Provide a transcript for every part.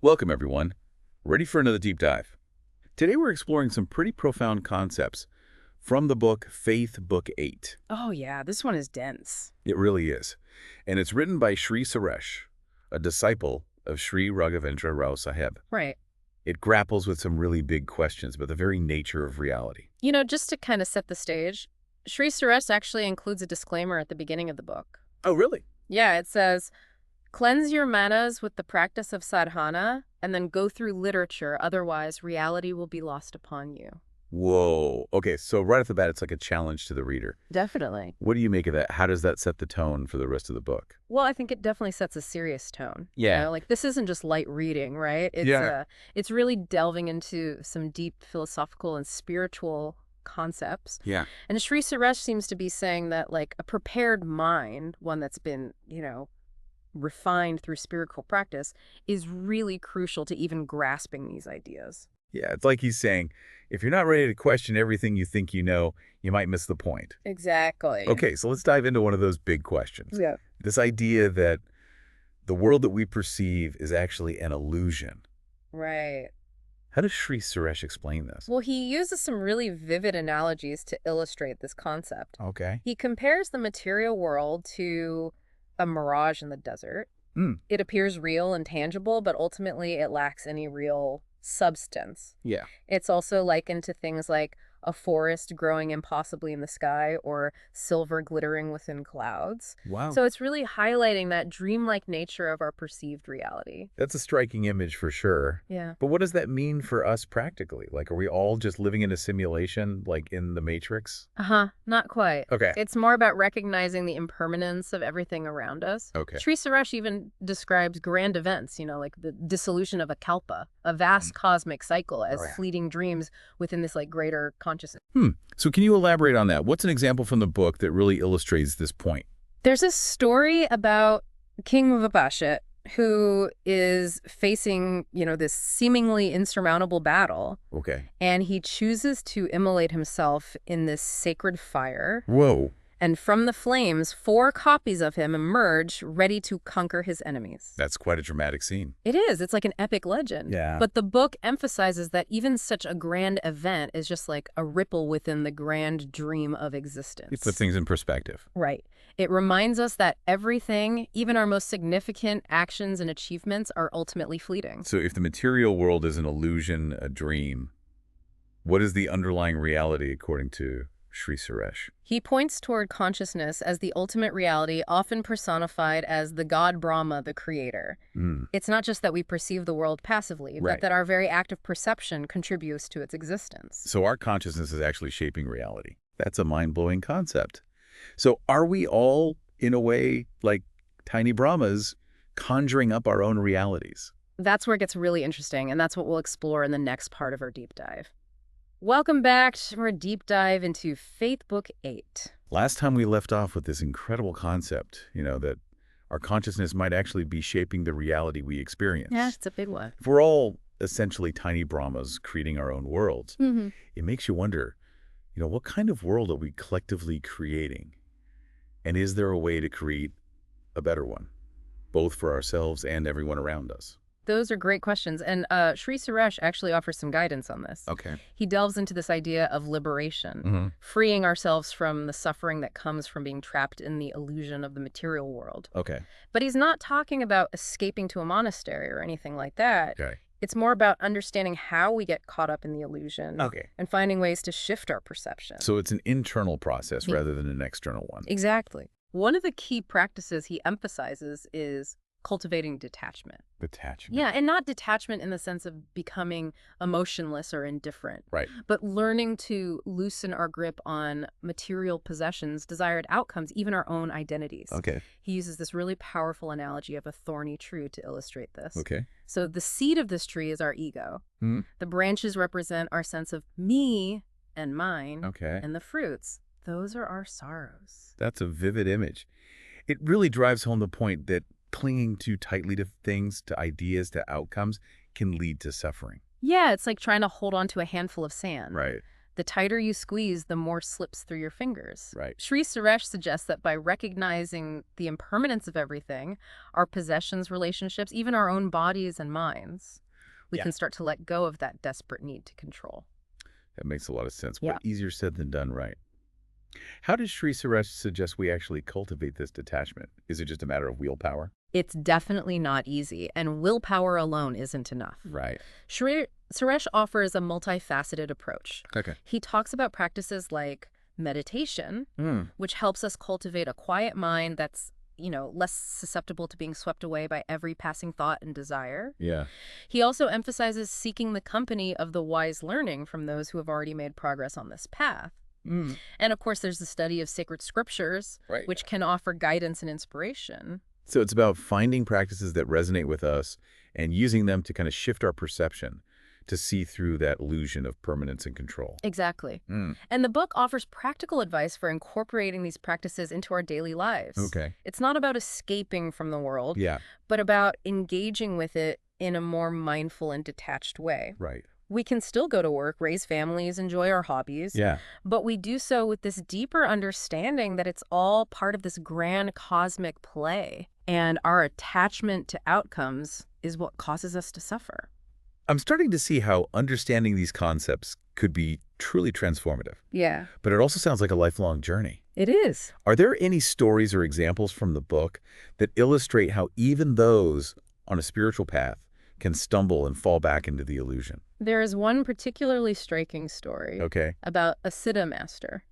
Welcome, everyone. Ready for another deep dive? Today we're exploring some pretty profound concepts from the book Faith, Book 8. Oh yeah, this one is dense. It really is. And it's written by Shri Suresh, a disciple of Sri Raghavendra Rao Sahib. Right. It grapples with some really big questions about the very nature of reality. Just to kind of set the stage, Shri Suresh actually includes a disclaimer at the beginning of the book. Oh, really? Yeah, it says, cleanse your manas with the practice of sadhana, and then go through literature, otherwise reality will be lost upon you. Whoa. Okay, so right off the bat, it's like a challenge to the reader. Definitely. What do you make of that? How does that set the tone for the rest of the book? Well, I think it definitely sets a serious tone. Yeah. Like this isn't just light reading, right? It's really delving into some deep philosophical and spiritual concepts. Yeah. And Sri Suresh seems to be saying that like a prepared mind, one that's been, refined through spiritual practice, is really crucial to even grasping these ideas. Yeah, it's like he's saying, if you're not ready to question everything you think you know, you might miss the point. Exactly. Okay, so let's dive into one of those big questions. Yeah. This idea that the world that we perceive is actually an illusion. Right. How does Sri Suresh explain this? Well, he uses some really vivid analogies to illustrate this concept. Okay. He compares the material world to a mirage in the desert. Mm. It appears real and tangible, but ultimately it lacks any real substance. Yeah. It's also likened to things like a forest growing impossibly in the sky or silver glittering within clouds. Wow. So it's really highlighting that dreamlike nature of our perceived reality. That's a striking image for sure. Yeah. But what does that mean for us practically? Like, are we all just living in a simulation, like in the Matrix? Not quite. Okay. It's more about recognizing the impermanence of everything around us. Okay. Sri Suresh even describes grand events, like the dissolution of a kalpa, a vast cosmic cycle, as fleeting dreams within this like greater consciousness. So can you elaborate on that? What's an example from the book that really illustrates this point? There's a story about King Vipashat who is facing, this seemingly insurmountable battle. Okay. And he chooses to immolate himself in this sacred fire. Whoa. And from the flames, 4 copies of him emerge, ready to conquer his enemies. That's quite a dramatic scene. It is. It's like an epic legend. Yeah. But the book emphasizes that even such a grand event is just like a ripple within the grand dream of existence. It puts things in perspective. Right. It reminds us that everything, even our most significant actions and achievements, are ultimately fleeting. So if the material world is an illusion, a dream, what is the underlying reality according to Sri Suresh? He points toward consciousness as the ultimate reality, often personified as the god Brahma, the creator. It's not just that we perceive the world passively, but that our very act of perception contributes to its existence. So our consciousness is actually shaping reality. That's a mind-blowing concept. So are we all, in a way, like tiny Brahmas, conjuring up our own realities? That's where it gets really interesting, and that's what we'll explore in the next part of our deep dive. Welcome back to our deep dive into Faith Book 8. Last time we left off with this incredible concept, that our consciousness might actually be shaping the reality we experience. Yeah, it's a big one. If we're all essentially tiny Brahmas creating our own worlds, it makes you wonder, what kind of world are we collectively creating? And is there a way to create a better one, both for ourselves and everyone around us? Those are great questions. And Sri Suresh actually offers some guidance on this. Okay. He delves into this idea of liberation, freeing ourselves from the suffering that comes from being trapped in the illusion of the material world. Okay. But he's not talking about escaping to a monastery or anything like that. Okay. It's more about understanding how we get caught up in the illusion and finding ways to shift our perception. So it's an internal process rather than an external one. Exactly. One of the key practices he emphasizes is cultivating detachment. Detachment. Yeah, and not detachment in the sense of becoming emotionless or indifferent. Right. But learning to loosen our grip on material possessions, desired outcomes, even our own identities. Okay. He uses this really powerful analogy of a thorny tree to illustrate this. Okay. So the seed of this tree is our ego. The branches represent our sense of me and mine. Okay. And the fruits, those are our sorrows. That's a vivid image. It really drives home the point that clinging too tightly to things, to ideas, to outcomes can lead to suffering. Yeah, it's like trying to hold on to a handful of sand. Right. The tighter you squeeze, the more slips through your fingers. Right. Shri Suresh suggests that by recognizing the impermanence of everything, our possessions, relationships, even our own bodies and minds, we can start to let go of that desperate need to control. That makes a lot of sense, Yeah. but easier said than done, right? How does Shri Suresh suggest we actually cultivate this detachment? Is it just a matter of willpower? It's definitely not easy, and willpower alone isn't enough. Right. Suresh offers a multifaceted approach. Okay. He talks about practices like meditation, which helps us cultivate a quiet mind that's, less susceptible to being swept away by every passing thought and desire. Yeah. He also emphasizes seeking the company of the wise learning from those who have already made progress on this path. And of course, there's the study of sacred scriptures, which can offer guidance and inspiration. So it's about finding practices that resonate with us and using them to kind of shift our perception to see through that illusion of permanence and control. Exactly. And the book offers practical advice for incorporating these practices into our daily lives. Okay. It's not about escaping from the world, Yeah. but about engaging with it in a more mindful and detached way. Right. We can still go to work, raise families, enjoy our hobbies, but we do so with this deeper understanding that it's all part of this grand cosmic play, and our attachment to outcomes is what causes us to suffer. I'm starting to see how understanding these concepts could be truly transformative. Yeah. But it also sounds like a lifelong journey. It is. Are there any stories or examples from the book that illustrate how even those on a spiritual path can stumble and fall back into the illusion? There is one particularly striking story Okay. about a Siddha master,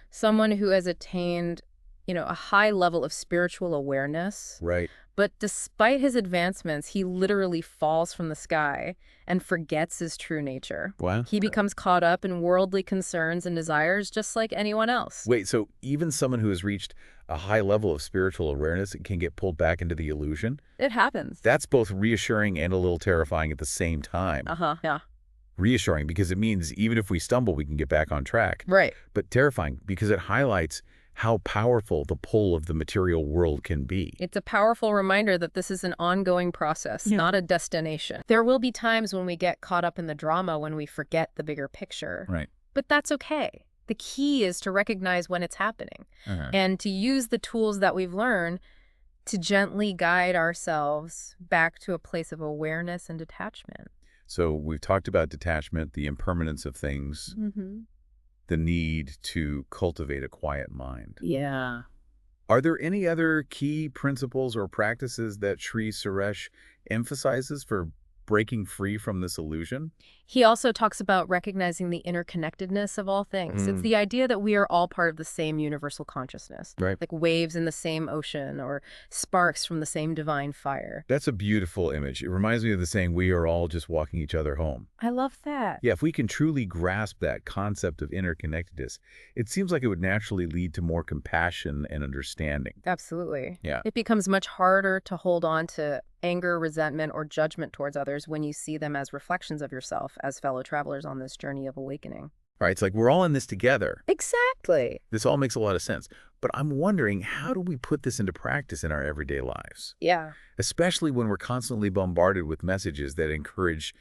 someone who has attained, a high level of spiritual awareness. Right. But despite his advancements, he literally falls from the sky and forgets his true nature. Wow. He becomes caught up in worldly concerns and desires just like anyone else. Wait, so even someone who has reached a high level of spiritual awareness can get pulled back into the illusion? It happens. That's both reassuring and a little terrifying at the same time. Yeah. Reassuring because it means even if we stumble, we can get back on track. Right. But terrifying because it highlights how powerful the pull of the material world can be. It's a powerful reminder that this is an ongoing process, not a destination. There will be times when we get caught up in the drama when we forget the bigger picture. Right. But that's okay. The key is to recognize when it's happening and to use the tools that we've learned to gently guide ourselves back to a place of awareness and detachment. So we've talked about detachment, the impermanence of things, the need to cultivate a quiet mind. Yeah. Are there any other key principles or practices that Shri Suresh emphasizes for breaking free from this illusion? He also talks about recognizing the interconnectedness of all things. It's the idea that we are all part of the same universal consciousness, like waves in the same ocean or sparks from the same divine fire. That's a beautiful image. It reminds me of the saying, we are all just walking each other home. I love that. Yeah, if we can truly grasp that concept of interconnectedness, it seems like it would naturally lead to more compassion and understanding. Absolutely. Yeah. It becomes much harder to hold on to anger, resentment, or judgment towards others when you see them as reflections of yourself as fellow travelers on this journey of awakening. Right, it's like we're all in this together. Exactly. This all makes a lot of sense. But I'm wondering, how do we put this into practice in our everyday lives? Yeah. Especially when we're constantly bombarded with messages that encourage,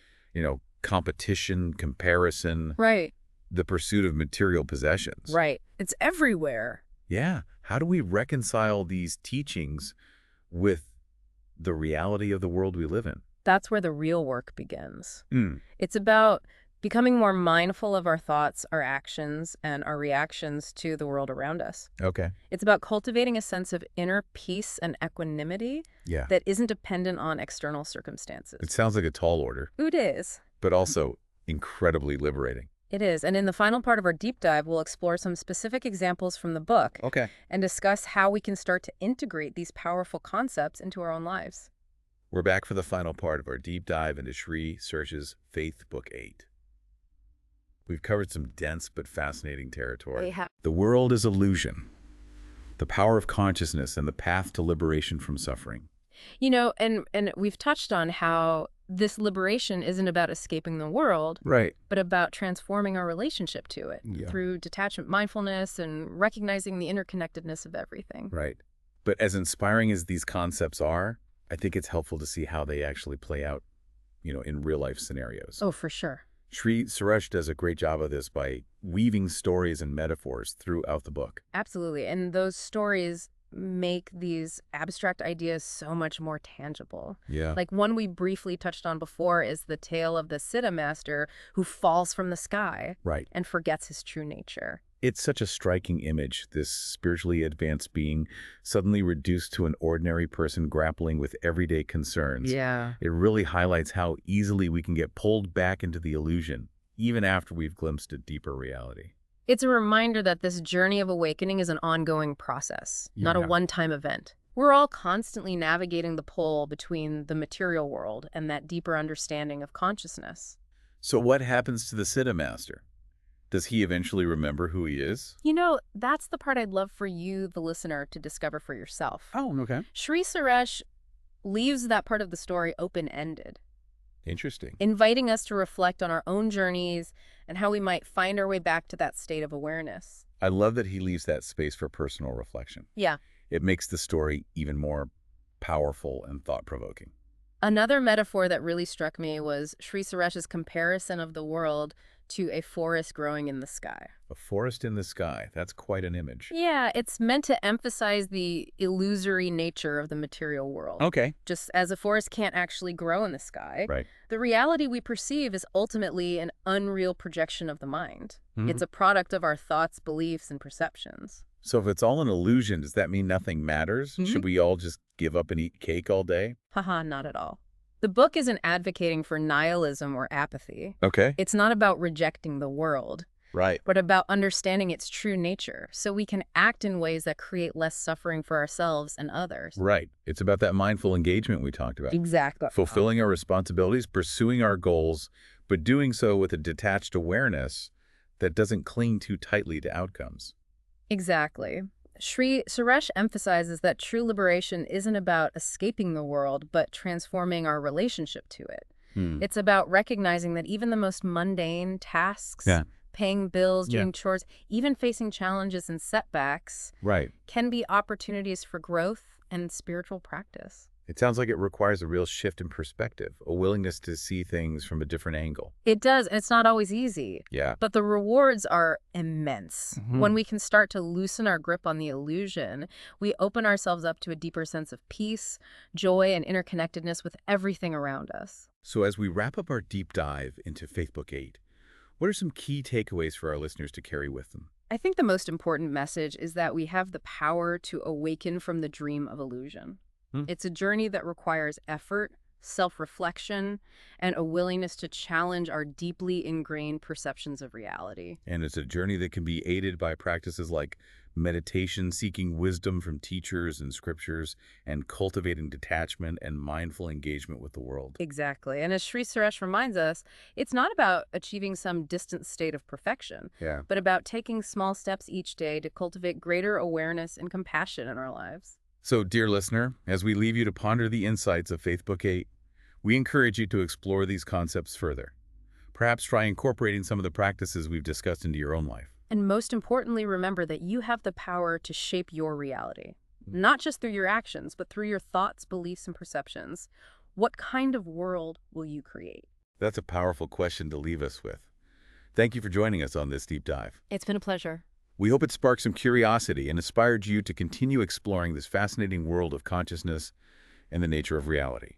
competition, comparison, the pursuit of material possessions. Right. It's everywhere. Yeah. How do we reconcile these teachings with the reality of the world we live in? That's where the real work begins. It's about becoming more mindful of our thoughts, our actions, and our reactions to the world around us. Okay. It's about cultivating a sense of inner peace and equanimity that isn't dependent on external circumstances. It sounds like a tall order. It is. But also incredibly liberating. It is. And in the final part of our deep dive, we'll explore some specific examples from the book and discuss how we can start to integrate these powerful concepts into our own lives. We're back for the final part of our deep dive into Shri Suresh's Faith Book 8. We've covered some dense but fascinating territory. The world is illusion, the power of consciousness, and the path to liberation from suffering. And we've touched on how this liberation isn't about escaping the world, but about transforming our relationship to it through detachment, mindfulness, and recognizing the interconnectedness of everything. Right. But as inspiring as these concepts are, I think it's helpful to see how they actually play out, in real life scenarios. Oh, for sure. Shri Suresh does a great job of this by weaving stories and metaphors throughout the book. Absolutely. And those stories make these abstract ideas so much more tangible. Yeah. Like one we briefly touched on before is the tale of the Siddha master who falls from the sky Right. and forgets his true nature. It's such a striking image, this spiritually advanced being suddenly reduced to an ordinary person grappling with everyday concerns. Yeah. It really highlights how easily we can get pulled back into the illusion, even after we've glimpsed a deeper reality. It's a reminder that this journey of awakening is an ongoing process, not a Yeah. one-time event. We're all constantly navigating the pull between the material world and that deeper understanding of consciousness. So what happens to the Siddha master? Does he eventually remember who he is? You know, that's the part I'd love for you, the listener, to discover for yourself. Oh, okay. Shri Suresh leaves that part of the story open-ended, Interesting. inviting us to reflect on our own journeys and how we might find our way back to that state of awareness. I love that he leaves that space for personal reflection. Yeah. It makes the story even more powerful and thought-provoking. Another metaphor that really struck me was Shri Suresh's comparison of the world to a forest growing in the sky. A forest in the sky, that's quite an image. Yeah, it's meant to emphasize the illusory nature of the material world. Okay. Just as a forest can't actually grow in the sky, Right. the reality we perceive is ultimately an unreal projection of the mind. Mhm. It's a product of our thoughts, beliefs, and perceptions. So if it's all an illusion, does that mean nothing matters? Mhm. Should we all just give up and eat cake all day? Haha, not at all. The book isn't advocating for nihilism or apathy. Okay. It's not about rejecting the world, Right. but about understanding its true nature so we can act in ways that create less suffering for ourselves and others. Right. It's about that mindful engagement we talked about. Exactly. Fulfilling our responsibilities, pursuing our goals, but doing so with a detached awareness that doesn't cling too tightly to outcomes. Exactly. Shri Suresh emphasizes that true liberation isn't about escaping the world, but transforming our relationship to it. It's about recognizing that even the most mundane tasks, Yeah. paying bills, Yeah. doing chores, even facing challenges and setbacks, Right. can be opportunities for growth and spiritual practice. It sounds like it requires a real shift in perspective, a willingness to see things from a different angle. It does, and it's not always easy. Yeah. But the rewards are immense. Mhm. When we can start to loosen our grip on the illusion, we open ourselves up to a deeper sense of peace, joy, and interconnectedness with everything around us. So as we wrap up our deep dive into Faith Book 8, what are some key takeaways for our listeners to carry with them? I think the most important message is that we have the power to awaken from the dream of illusion. It's a journey that requires effort, self-reflection, and a willingness to challenge our deeply ingrained perceptions of reality. And it's a journey that can be aided by practices like meditation, seeking wisdom from teachers and scriptures, and cultivating detachment and mindful engagement with the world. Exactly. And as Shri Suresh reminds us, it's not about achieving some distant state of perfection, Yeah. but about taking small steps each day to cultivate greater awareness and compassion in our lives. So, dear listener, as we leave you to ponder the insights of Faith Book 8, we encourage you to explore these concepts further. Perhaps try incorporating some of the practices we've discussed into your own life. And most importantly, remember that you have the power to shape your reality, not just through your actions, but through your thoughts, beliefs, and perceptions. What kind of world will you create? That's a powerful question to leave us with. Thank you for joining us on this deep dive. It's been a pleasure. We hope it sparked some curiosity and inspired you to continue exploring this fascinating world of consciousness and the nature of reality.